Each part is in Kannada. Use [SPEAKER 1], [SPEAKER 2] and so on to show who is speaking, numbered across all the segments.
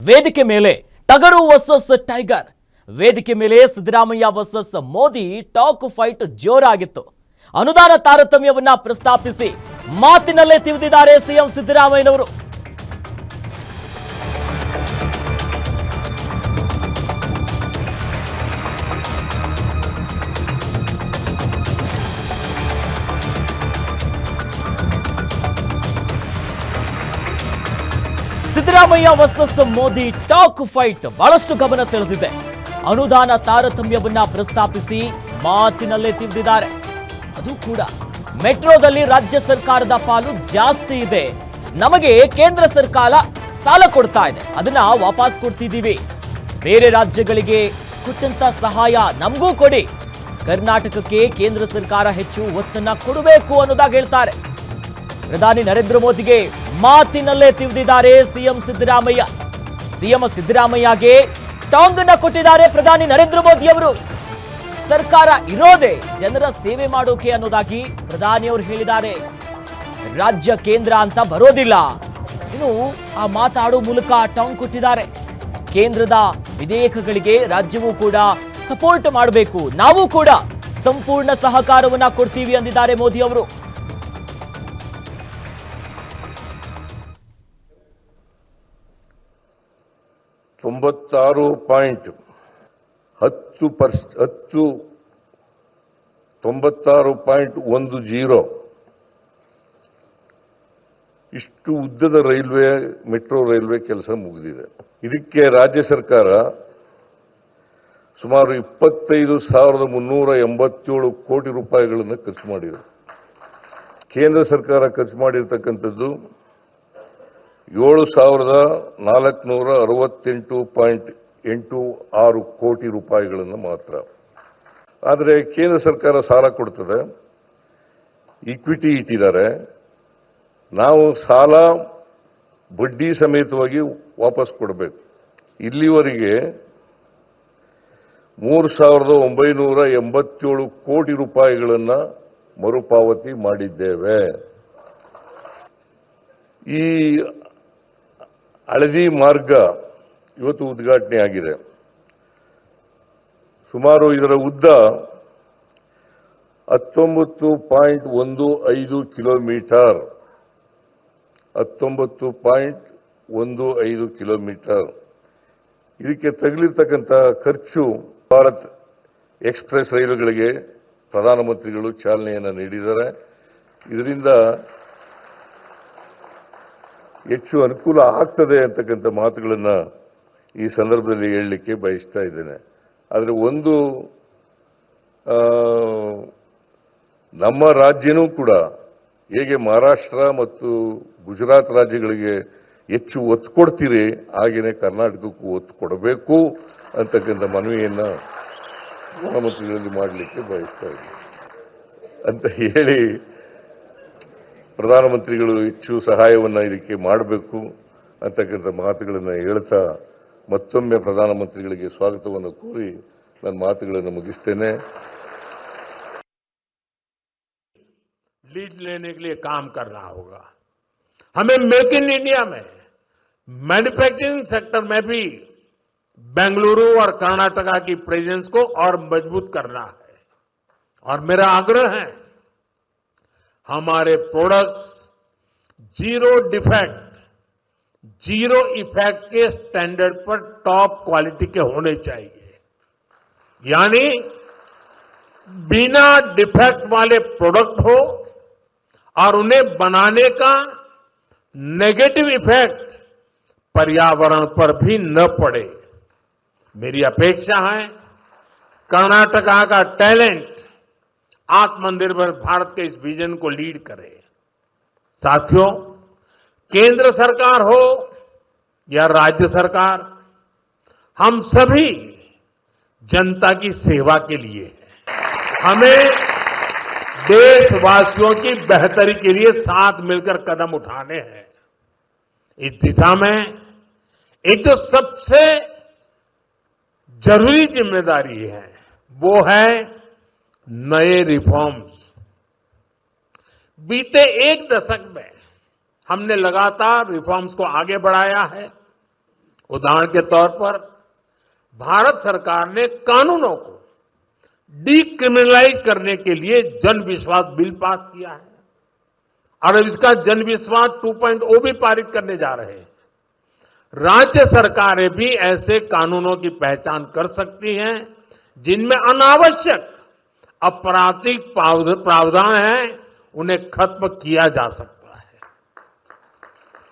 [SPEAKER 1] ವೇದಿಕೆ ಮೇಲೆ ಟಗರು ವರ್ಸಸ್ ಟೈಗರ್. ವೇದಿಕೆ ಮೇಲೆ Siddaramaiah versus Modi talk fight ಜೋರಾಗಿತ್ತು. ಅನುದಾನ ತಾರತಮ್ಯವನ್ನ ಪ್ರಸ್ತಾಪಿಸಿ ಮಾತಿನಲ್ಲೇ ತಿವಿದಿದ್ದಾರೆ ಸಿಎಂ ಸಿದ್ದರಾಮಯ್ಯನವರು. Siddaramaiah versus Modi talk fight ಬಹಳಷ್ಟು ಗಮನ ಸೆಳೆದಿದೆ. ಅನುದಾನ ತಾರತಮ್ಯವನ್ನ ಪ್ರಸ್ತಾಪಿಸಿ ಮಾತಿನಲ್ಲೇ ತಿವಿದಿದ್ದಾರೆ. ಅದು ಕೂಡ ಮೆಟ್ರೋದಲ್ಲಿ ರಾಜ್ಯ ಸರ್ಕಾರದ ಪಾಲು ಜಾಸ್ತಿ ಇದೆ, ನಮಗೆ ಕೇಂದ್ರ ಸರ್ಕಾರ ಸಾಲ ಕೊಡ್ತಾ ಇದೆ, ಅದನ್ನ ವಾಪಸ್ ಕೊಡ್ತಿದ್ದೀವಿ, ಬೇರೆ ರಾಜ್ಯಗಳಿಗೆ ಕೊಟ್ಟಂತ ಸಹಾಯ ನಮಗೂ ಕೊಡಿ, ಕರ್ನಾಟಕಕ್ಕೆ ಕೇಂದ್ರ ಸರ್ಕಾರ ಹೆಚ್ಚು ಒತ್ತನ್ನ ಕೊಡಬೇಕು ಅನ್ನೋದಾಗಿ ಹೇಳ್ತಾರೆ. ಪ್ರಧಾನಿ ನರೇಂದ್ರ ಮೋದಿಗೆ ಮಾತಿನಲ್ಲೇ ತಿವಿದಿದ್ದಾರೆ ಸಿಎಂ ಸಿದ್ದರಾಮಯ್ಯ. ಸಿಎಂ ಸಿದ್ದರಾಮಯ್ಯಗೆ ಟಾಂಗ್ ಅನ್ನ ಕೊಟ್ಟಿದ್ದಾರೆ ಪ್ರಧಾನಿ ನರೇಂದ್ರ ಮೋದಿ ಅವರು. ಸರ್ಕಾರ ಇರೋದೇ ಜನರ ಸೇವೆ ಮಾಡೋಕೆ ಅನ್ನೋದಾಗಿ ಪ್ರಧಾನಿಯವರು ಹೇಳಿದ್ದಾರೆ. ರಾಜ್ಯ ಕೇಂದ್ರ ಅಂತ ಬರೋದಿಲ್ಲ. ಇನ್ನು ಆ ಮಾತಾಡೋ ಮೂಲಕ ಟಾಂಗ್ ಕೊಟ್ಟಿದ್ದಾರೆ. ಕೇಂದ್ರದ ವಿಧೇಯಕಗಳಿಗೆ ರಾಜ್ಯವೂ ಕೂಡ ಸಪೋರ್ಟ್ ಮಾಡಬೇಕು, ನಾವು ಕೂಡ ಸಂಪೂರ್ಣ ಸಹಕಾರವನ್ನ ಕೊಡ್ತೀವಿ ಅಂದಿದ್ದಾರೆ ಮೋದಿ ಅವರು.
[SPEAKER 2] $96.10 ಇಷ್ಟು ಉದ್ದದ ರೈಲ್ವೆ, ಮೆಟ್ರೋ ರೈಲ್ವೆ ಕೆಲಸ ಮುಗಿದಿದೆ. ಇದಕ್ಕೆ ರಾಜ್ಯ ಸರ್ಕಾರ ಸುಮಾರು 25,387 ಕೋಟಿ ರೂಪಾಯಿಗಳನ್ನು ಖರ್ಚು ಮಾಡಿದೆ. ಕೇಂದ್ರ ಸರ್ಕಾರ ಖರ್ಚು ಮಾಡಿರ್ತಕ್ಕಂಥದ್ದು 7,468.86 ಕೋಟಿ ರೂಪಾಯಿಗಳನ್ನು ಮಾತ್ರ. ಆದರೆ ಕೇಂದ್ರ ಸರ್ಕಾರ ಸಾಲ ಕೊಡ್ತದೆ, ಈಕ್ವಿಟಿ ಇಟ್ಟಿದ್ದಾರೆ, ನಾವು ಸಾಲ ಬಡ್ಡಿ ಸಮೇತವಾಗಿ ವಾಪಸ್ ಕೊಡಬೇಕು. ಇಲ್ಲಿವರೆಗೆ 3,987 ಕೋಟಿ ರೂಪಾಯಿಗಳನ್ನು ಮರುಪಾವತಿ ಮಾಡಿದ್ದೇವೆ. ಈ ಹಳದಿ ಮಾರ್ಗ ಇವತ್ತು ಉದ್ಘಾಟನೆ ಆಗಿದೆ. ಸುಮಾರು ಇದರ ಉದ್ದ 19.15 ಕಿಲೋಮೀಟರ್. 19.15 ಕಿಲೋಮೀಟರ್. ಇದಕ್ಕೆ ತಗಲಿರ್ತಕ್ಕಂಥ ಖರ್ಚು ಭಾರತ್ ಎಕ್ಸ್ಪ್ರೆಸ್ ರೈಲುಗಳಿಗೆ ಪ್ರಧಾನಮಂತ್ರಿಗಳು ಚಾಲನೆಯನ್ನು ನೀಡಿದ್ದಾರೆ. ಇದರಿಂದ ಹೆಚ್ಚು ಅನುಕೂಲ ಆಗ್ತದೆ ಅಂತಕ್ಕಂಥ ಮಾತುಗಳನ್ನು ಈ ಸಂದರ್ಭದಲ್ಲಿ ಹೇಳಲಿಕ್ಕೆ ಬಯಸ್ತಾ ಇದ್ದೇನೆ. ಆದರೆ ಒಂದು ನಮ್ಮ ರಾಜ್ಯನೂ ಕೂಡ ಹೇಗೆ ಮಹಾರಾಷ್ಟ್ರ ಮತ್ತು ಗುಜರಾತ್ ರಾಜ್ಯಗಳಿಗೆ ಹೆಚ್ಚು ಒತ್ತು ಕೊಡ್ತೀರಿ, ಹಾಗೆಯೇ ಕರ್ನಾಟಕಕ್ಕೂ ಒತ್ತು ಕೊಡಬೇಕು ಅಂತಕ್ಕಂಥ ಮನವಿಯನ್ನು ಪ್ರಧಾನಮಂತ್ರಿಗಳಲ್ಲಿ ಮಾಡಲಿಕ್ಕೆ ಬಯಸ್ತಾ ಇದ್ದೀನಿ ಅಂತ ಹೇಳಿ, ಪ್ರಧಾನಮಂತ್ರಿಗಳು ಹೆಚ್ಚು ಸಹಾಯವನ್ನು ಇದಕ್ಕೆ ಮಾಡಬೇಕು ಅಂತಕ್ಕಂಥ ಮಾತುಗಳನ್ನು ಹೇಳ್ತಾ ಮತ್ತೊಮ್ಮೆ ಪ್ರಧಾನಮಂತ್ರಿಗಳಿಗೆ ಸ್ವಾಗತವನ್ನು ಕೋರಿ ನನ್ನ ಮಾತುಗಳನ್ನು ಮುಗಿಸ್ತೇನೆ.
[SPEAKER 3] लीड लेने के लिए काम करना होगा. हमें मेक इन इंडिया में मैन्युफैक्चरिंग सेक्टर में भी बेंगलुरु और कर्नाटका की प्रेजेंस को और मजबूत करना है. और मेरा आग्रह है, हमारे products zero defect, zero effect के स्टैंडर्ड पर टॉप क्वालिटी के होने चाहिए. यानी बिना डिफेक्ट वाले प्रोडक्ट हो और उन्हें बनाने का नेगेटिव इफेक्ट पर्यावरण पर भी न पड़े. मेरी अपेक्षा है कर्नाटका का टैलेंट आत्मनिर्भर भारत के इस विजन को लीड करे. साथियों, केंद्र सरकार हो या राज्य सरकार, हम सभी जनता की सेवा के लिए हैं. हमें देशवासियों की बेहतरी के लिए साथ मिलकर कदम उठाने हैं. इस दिशा में एक जो सबसे जरूरी जिम्मेदारी है वो है नए रिफॉर्म्स. बीते एक दशक में हमने लगातार रिफॉर्म्स को आगे बढ़ाया है उदाहरण के तौर पर भारत सरकार ने कानूनों को डीक्रिमिनलाइज करने के लिए जन विश्वास बिल पास किया है और अब इसका जन विश्वास 2.0 भी पारित करने जा रहे हैं। राज्य सरकारें भी ऐसे कानूनों की पहचान कर सकती हैं जिनमें अनावश्यक आपराधिक प्रावधान है, उन्हें खत्म किया जा सकता है।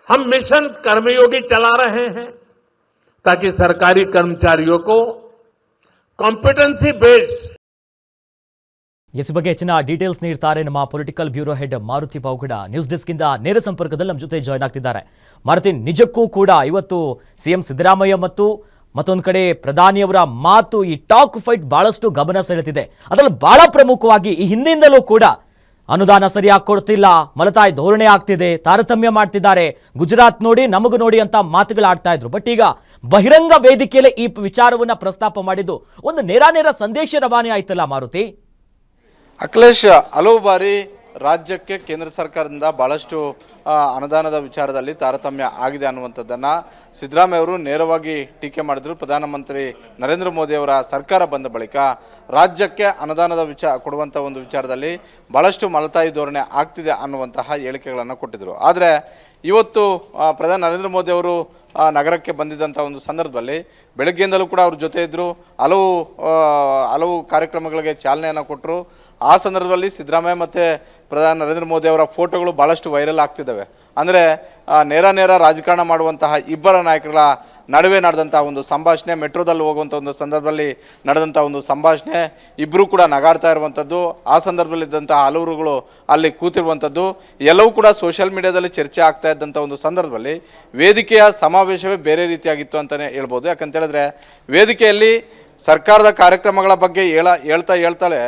[SPEAKER 3] हम मिशन कर्मयोगी चला रहे हैं ताकि सरकारी कर्मचारियों को कॉम्पिटेंसी बेस्ड
[SPEAKER 1] ಎಸ್ ಬಗ್ಗೆ ಹೆಚ್ಚಿನ ಡೀಟೇಲ್ಸ್ ನೀಡ್ತಾರೆ ನಮ್ಮ political bureau head Maruti Pavagada. News desk ಇಂದ ನೇರ ಸಂಪರ್ಕದಲ್ಲಿ ನಮ್ಮ ಜೊತೆ ಜಾಯ್ನ್ ಆಗ್ತಿದ್ದಾರೆ. ಮಾರುತಿ, ನಿಜಕ್ಕೂ ಕೂಡ ಇವತ್ತು ಸಿಎಂ ಸಿದ್ದರಾಮಯ್ಯ ಮತ್ತು ಮತ್ತೊಂದು ಕಡೆ ಪ್ರಧಾನಿಯವರ ಮಾತು, ಈ ಟಾಕ್ ಫೈಟ್ ಬಹಳಷ್ಟು ಗಮನ ಸೆಳೆದಿದೆ. ಅದರಲ್ಲಿ ಬಹಳ ಪ್ರಮುಖವಾಗಿ ಈ ಹಿಂದಿಂದಲೂ ಕೂಡ ಅನುದಾನ ಸರಿಯಾಗಿ ಕೊಡ್ತಿಲ್ಲ, ಮಲತಾಯಿ ಧೋರಣೆ ಆಗ್ತಿದೆ, ತಾರತಮ್ಯ ಮಾಡ್ತಿದ್ದಾರೆ, ಗುಜರಾತ್ ನೋಡಿ ನಮಗೂ ನೋಡಿ ಅಂತ ಮಾತುಗಳಾಡ್ತಾ ಇದ್ರು. ಬಟ್ ಈಗ ಬಹಿರಂಗ ವೇದಿಕೆಯಲ್ಲಿ ಈ ವಿಚಾರವನ್ನ ಪ್ರಸ್ತಾಪ ಮಾಡಿದ್ದು ಒಂದು ನೇರ ಸಂದೇಶ ರವಾನೆ ಆಯ್ತಲ್ಲ ಮಾರುತಿ?
[SPEAKER 4] ಅಖಿಲೇಶ್, ಹಲವು ಬಾರಿ ರಾಜ್ಯಕ್ಕೆ ಕೇಂದ್ರ ಸರ್ಕಾರದಿಂದ ಭಾಳಷ್ಟು ಅನುದಾನದ ವಿಚಾರದಲ್ಲಿ ತಾರತಮ್ಯ ಆಗಿದೆ ಅನ್ನುವಂಥದ್ದನ್ನು ಸಿದ್ದರಾಮಯ್ಯ ಅವರು ನೇರವಾಗಿ ಟೀಕೆ ಮಾಡಿದರು. ಪ್ರಧಾನಮಂತ್ರಿ ನರೇಂದ್ರ ಮೋದಿ ಅವರ ಸರ್ಕಾರ ಬಂದ ಬಳಿಕ ರಾಜ್ಯಕ್ಕೆ ಅನುದಾನದ ಕೊಡುವಂಥ ಒಂದು ವಿಚಾರದಲ್ಲಿ ಭಾಳಷ್ಟು ಮಲತಾಯಿ ಧೋರಣೆ ಆಗ್ತಿದೆ ಅನ್ನುವಂತಹ ಹೇಳಿಕೆಗಳನ್ನು ಕೊಟ್ಟಿದ್ದರು. ಆದರೆ ಇವತ್ತು ಪ್ರಧಾನಿ ನರೇಂದ್ರ ಮೋದಿ ಅವರು ನಗರಕ್ಕೆ ಬಂದಿದ್ದಂಥ ಒಂದು ಸಂದರ್ಭದಲ್ಲಿ ಬೆಳಗ್ಗೆಯಿಂದಲೂ ಕೂಡ ಅವ್ರ ಜೊತೆ ಇದ್ದರು. ಹಲವು ಕಾರ್ಯಕ್ರಮಗಳಿಗೆ ಚಾಲನೆಯನ್ನು ಕೊಟ್ಟರು. ಆ ಸಂದರ್ಭದಲ್ಲಿ ಸಿದ್ದರಾಮಯ್ಯ ಮತ್ತು ಪ್ರಧಾನಿ ನರೇಂದ್ರ ಮೋದಿ ಅವರ ಫೋಟೋಗಳು ಭಾಳಷ್ಟು ವೈರಲ್ ಆಗ್ತಿದ್ದಾವೆ. ಅಂದರೆ ನೇರ ರಾಜಕಾರಣ ಮಾಡುವಂತಹ ಇಬ್ಬರ ನಾಯಕರ ನಡುವೆ ನಡೆದಂಥ ಒಂದು ಸಂಭಾಷಣೆ, ಮೆಟ್ರೋದಲ್ಲಿ ಹೋಗುವಂಥ ಒಂದು ಸಂದರ್ಭದಲ್ಲಿ ನಡೆದಂಥ ಒಂದು ಸಂಭಾಷಣೆ, ಇಬ್ಬರು ಕೂಡ ನಗಾಡ್ತಾ ಇರುವಂಥದ್ದು, ಆ ಸಂದರ್ಭದಲ್ಲಿದ್ದಂಥ ಹಲವರುಗಳು ಅಲ್ಲಿ ಕೂತಿರುವಂಥದ್ದು ಎಲ್ಲವೂ ಕೂಡ ಸೋಷಿಯಲ್ ಮೀಡಿಯಾದಲ್ಲಿ ಚರ್ಚೆ ಆಗ್ತಾ ಇದ್ದಂಥ ಒಂದು ಸಂದರ್ಭದಲ್ಲಿ ವೇದಿಕೆಯ ಸಮಾವೇಶವೇ ಬೇರೆ ರೀತಿಯಾಗಿತ್ತು ಅಂತಲೇ ಹೇಳ್ಬೋದು. ಯಾಕಂತೇಳಿದ್ರೆ ವೇದಿಕೆಯಲ್ಲಿ ಸರ್ಕಾರದ ಕಾರ್ಯಕ್ರಮಗಳ ಬಗ್ಗೆ ಹೇಳ್ತಾಳೆ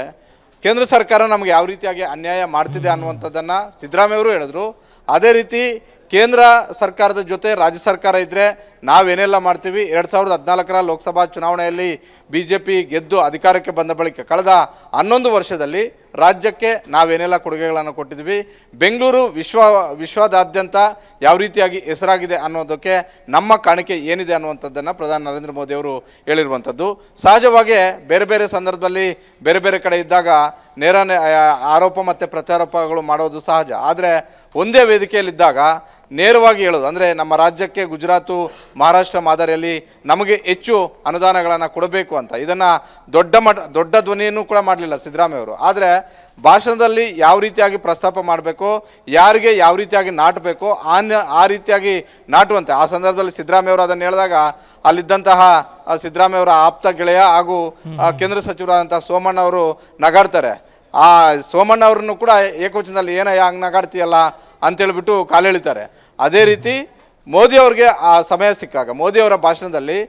[SPEAKER 4] ಕೇಂದ್ರ ಸರ್ಕಾರ ನಮಗೆ ಯಾವ ರೀತಿಯಾಗಿ ಅನ್ಯಾಯ ಮಾಡ್ತಿದೆ ಅನ್ನುವಂಥದ್ದನ್ನು ಸಿದ್ದರಾಮಯ್ಯ ಅವರು ಹೇಳಿದ್ರು. ಅದೇ ರೀತಿ ಕೇಂದ್ರ ಸರ್ಕಾರದ ಜೊತೆ ರಾಜ್ಯ ಸರ್ಕಾರ ಇದ್ದರೆ ನಾವೇನೆಲ್ಲ ಮಾಡ್ತೀವಿ. 2014ರ ಲೋಕಸಭಾ ಚುನಾವಣೆಯಲ್ಲಿ BJP ಗೆದ್ದು ಅಧಿಕಾರಕ್ಕೆ ಬಂದ ಬಳಿಕ ಕಳೆದ 11 ವರ್ಷದಲ್ಲಿ ರಾಜ್ಯಕ್ಕೆ ನಾವೇನೆಲ್ಲ ಕೊಡುಗೆಗಳನ್ನು ಕೊಟ್ಟಿದ್ವಿ, ಬೆಂಗಳೂರು ವಿಶ್ವದಾದ್ಯಂತ ಯಾವ ರೀತಿಯಾಗಿ ಹೆಸರಾಗಿದೆ ಅನ್ನೋದಕ್ಕೆ ನಮ್ಮ ಕಾಣಿಕೆ ಏನಿದೆ ಅನ್ನುವಂಥದ್ದನ್ನು ಪ್ರಧಾನಿ ನರೇಂದ್ರ ಮೋದಿ ಅವರು ಹೇಳಿರುವಂಥದ್ದು. ಸಹಜವಾಗಿ ಬೇರೆ ಸಂದರ್ಭದಲ್ಲಿ ಬೇರೆ ಕಡೆ ಇದ್ದಾಗ ಆರೋಪ ಮತ್ತು ಪ್ರತ್ಯಾರೋಪಗಳು ಮಾಡೋದು ಸಹಜ. ಆದರೆ ಒಂದೇ ವೇದಿಕೆಯಲ್ಲಿದ್ದಾಗ ನೇರವಾಗಿ ಹೇಳೋದು, ಅಂದರೆ ನಮ್ಮ ರಾಜ್ಯಕ್ಕೆ ಗುಜರಾತು ಮಹಾರಾಷ್ಟ್ರ ಮಾದರಿಯಲ್ಲಿ ನಮಗೆ ಹೆಚ್ಚು ಅನುದಾನಗಳನ್ನು ಕೊಡಬೇಕು ಅಂತ, ಇದನ್ನು ದೊಡ್ಡ ಧ್ವನಿಯನ್ನು ಕೂಡ ಮಾಡಲಿಲ್ಲ ಸಿದ್ದರಾಮಯ್ಯ ಅವರು. ಆದರೆ ಭಾಷಣದಲ್ಲಿ ಯಾವ ರೀತಿಯಾಗಿ ಪ್ರಸ್ತಾಪ ಮಾಡಬೇಕು, ಯಾರಿಗೆ ಯಾವ ರೀತಿಯಾಗಿ ನಾಟಬೇಕು ಆ ರೀತಿಯಾಗಿ ನಾಟುವಂತೆ ಆ ಸಂದರ್ಭದಲ್ಲಿ ಸಿದ್ದರಾಮಯ್ಯ ಅವರು ಅದನ್ನು ಹೇಳಿದಾಗ ಅಲ್ಲಿದ್ದಂತಹ ಸಿದ್ದರಾಮಯ್ಯ ಅವರ ಆಪ್ತ ಗೆಳೆಯ ಹಾಗೂ ಕೇಂದ್ರ ಸಚಿವರಾದಂಥ ಸೋಮಣ್ಣ ಅವರು ನಗಾಡ್ತಾರೆ. ಆ ಸೋಮಣ್ಣ ಅವರನ್ನು ಕೂಡ ಏಕವಚನದಲ್ಲಿ ಹಂಗೆ ನಗಾಡ್ತೀಯಲ್ಲ ಅಂತೇಳ್ಬಿಟ್ಟು ಕಾಲೆಳಿತಾರೆ. ಅದೇ ರೀತಿ ಮೋದಿ ಅವ್ರಿಗೆ ಆ ಸಮಯ ಸಿಕ್ಕಾಗ ಮೋದಿಯವರ ಭಾಷಣದಲ್ಲಿ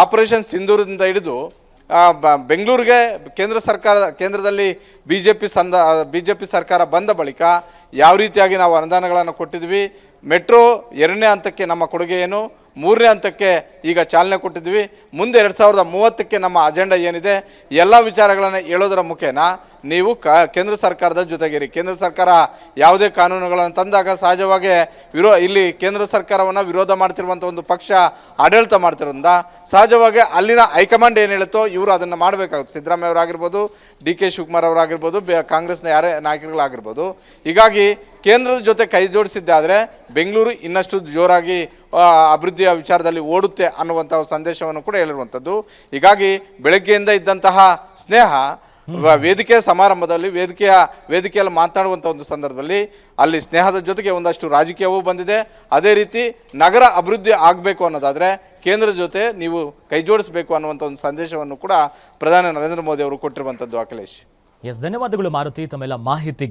[SPEAKER 4] ಆಪರೇಷನ್ ಸಿಂಧೂರದಿಂದ ಹಿಡಿದು ಬೆಂಗಳೂರಿಗೆ ಕೇಂದ್ರದಲ್ಲಿ BJP ಸರ್ಕಾರ ಬಂದ ಬಳಿಕ ಯಾವ ರೀತಿಯಾಗಿ ನಾವು ಅನುದಾನಗಳನ್ನು ಕೊಟ್ಟಿದ್ವಿ, ಮೆಟ್ರೋ 2ನೇ ಹಂತಕ್ಕೆ ನಮ್ಮ ಕೊಡುಗೆ ಏನು, 3ನೇ ಹಂತಕ್ಕೆ ಈಗ ಚಾಲನೆ ಕೊಟ್ಟಿದ್ವಿ, ಮುಂದೆ 2030ಕ್ಕೆ ನಮ್ಮ ಅಜೆಂಡಾ ಏನಿದೆ, ಎಲ್ಲ ವಿಚಾರಗಳನ್ನು ಹೇಳೋದರ ಮುಖೇನ ನೀವು ಕೇಂದ್ರ ಸರ್ಕಾರದ ಜೊತೆಗಿರಿ. ಕೇಂದ್ರ ಸರ್ಕಾರ ಯಾವುದೇ ಕಾನೂನುಗಳನ್ನು ತಂದಾಗ ಸಹಜವಾಗಿ ಇಲ್ಲಿ ಕೇಂದ್ರ ಸರ್ಕಾರವನ್ನು ವಿರೋಧ ಮಾಡ್ತಿರುವಂಥ ಒಂದು ಪಕ್ಷ ಆಡಳಿತ ಮಾಡ್ತಿರೋದ್ರಿಂದ ಸಹಜವಾಗಿ ಅಲ್ಲಿನ ಹೈಕಮಾಂಡ್ ಏನು ಹೇಳುತ್ತೋ ಇವರು ಅದನ್ನು ಮಾಡಬೇಕಾಗುತ್ತೆ. ಸಿದ್ದರಾಮಯ್ಯ ಅವರಾಗಿರ್ಬೋದು, DK ಶಿವಕುಮಾರ್ ಅವರಾಗಿರ್ಬೋದು, ಕಾಂಗ್ರೆಸ್ನ ಯಾರೇ ನಾಯಕರುಗಳಾಗಿರ್ಬೋದು. ಹೀಗಾಗಿ ಕೇಂದ್ರದ ಜೊತೆ ಕೈ ಜೋಡಿಸಿದ್ದಾದರೆ ಬೆಂಗಳೂರು ಇನ್ನಷ್ಟು ಜೋರಾಗಿ ಅಭಿವೃದ್ಧಿಯ ವಿಚಾರದಲ್ಲಿ ಓಡುತ್ತೆ ಅನ್ನುವಂಥ ಸಂದೇಶವನ್ನು ಕೂಡ ಹೇಳಿರುವಂಥದ್ದು. ಹೀಗಾಗಿ ಬೆಳಗ್ಗೆಯಿಂದ ಇದ್ದಂತಹ ಸ್ನೇಹ ವೇದಿಕೆಯ ಸಮಾರಂಭದಲ್ಲಿ ವೇದಿಕೆಯಲ್ಲಿ ಮಾತನಾಡುವಂಥ ಒಂದು ಸಂದರ್ಭದಲ್ಲಿ ಅಲ್ಲಿ ಸ್ನೇಹದ ಜೊತೆಗೆ ಒಂದಷ್ಟು ರಾಜಕೀಯವೂ ಬಂದಿದೆ. ಅದೇ ರೀತಿ ನಗರ ಅಭಿವೃದ್ಧಿ ಆಗಬೇಕು ಅನ್ನೋದಾದರೆ ಕೇಂದ್ರದ ಜೊತೆ ನೀವು ಕೈ ಜೋಡಿಸಬೇಕು ಅನ್ನುವಂಥ ಒಂದು ಸಂದೇಶವನ್ನು ಕೂಡ ಪ್ರಧಾನಿ ನರೇಂದ್ರ ಮೋದಿ ಅವರು ಕೊಟ್ಟಿರುವಂಥದ್ದು. ಅಖಿಲೇಶ್,
[SPEAKER 1] ಧನ್ಯವಾದಗಳು ಮಾರುತಿ ತಮ್ಮೆಲ್ಲ ಮಾಹಿತಿಗೆ.